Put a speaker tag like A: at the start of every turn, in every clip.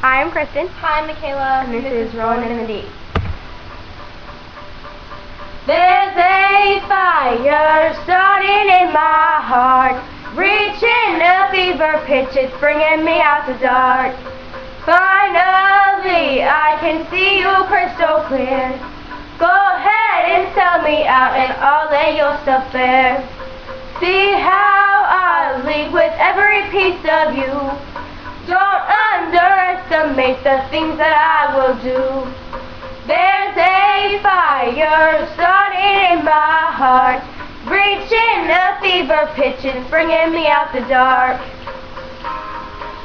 A: Hi, I'm Kristen.
B: Hi, I'm Michaela.
A: And this is Rolling in the Deep.
B: There's a fire starting in my heart, reaching a fever pitch, it's bringing me out the dark. Finally, I can see you crystal clear. Go ahead and sell me out and I'll lay your stuff bare. See how I leave with every piece of you. Don't underestimate the things that I will do. There's a fire starting in my heart, reaching a fever pitch, it's bringing me out the dark.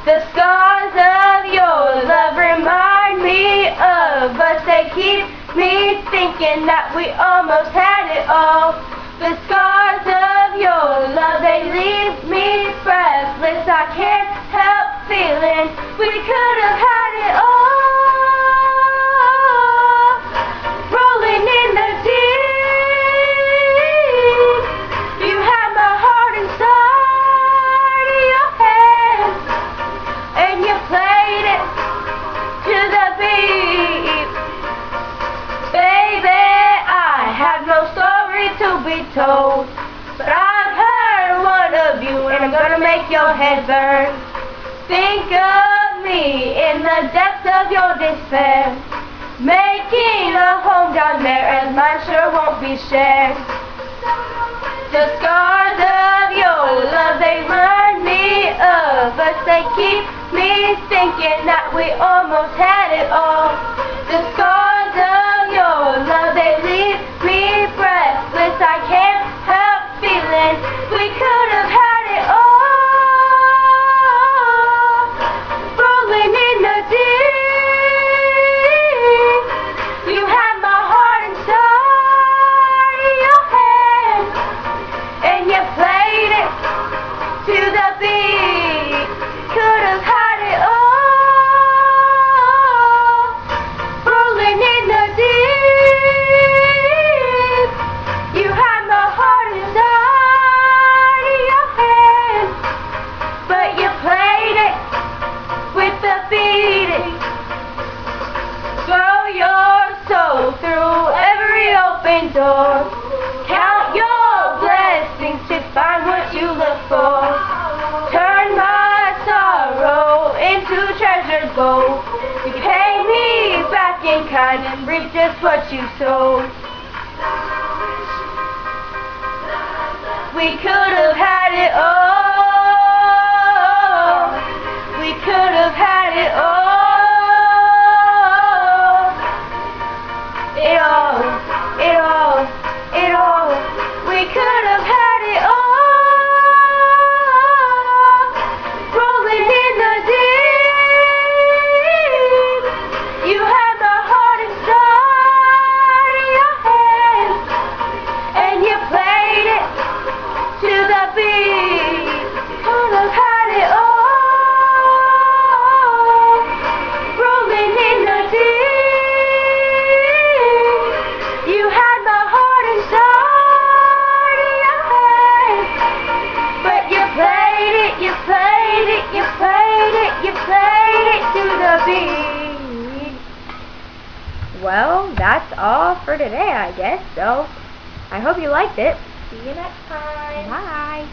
B: The scars of your love remind me of us. They keep me thinking that we almost had it all. The scars of your love, they leave me breathless. I can't help feeling we could have had it all. Rolling in the deep, you had my heart inside of your hands, and you played it to the beat. Baby, I have no story to be told, but I've heard one of you, and I'm gonna make your head burn. Think of me in the depths of your despair, making a home down there as mine sure won't be shared. The scars of your love, they remind me of us. They keep me thinking that we almost had it all. The scars of your love, they leave me breathless. I can't help feeling we could have had it all. Rolling in the deep, you had my heart inside of your hands, and you played it to the beat. Could have had it all. Rolling in the deep, you had my heart inside of your hands, but you played it with the beating. Throw your soul through every open door. Count your blessings to find what you look for. Turn my sorrow into treasured gold. You pay me back in kind and reap just what you sowed. We could have had it all. We could have had it all. It all, it all, it all. We could have had it all. Rolling in the deep, you had my heart inside of your hands, and you played it to the beat. Could have had it all. Rolling in the deep, you had my heart inside of your hands, but you played it, you played it, you played it, you played it to the beat.
A: Well, that's all for today, I guess. So, I hope you liked it.
B: See you next time.
A: Bye.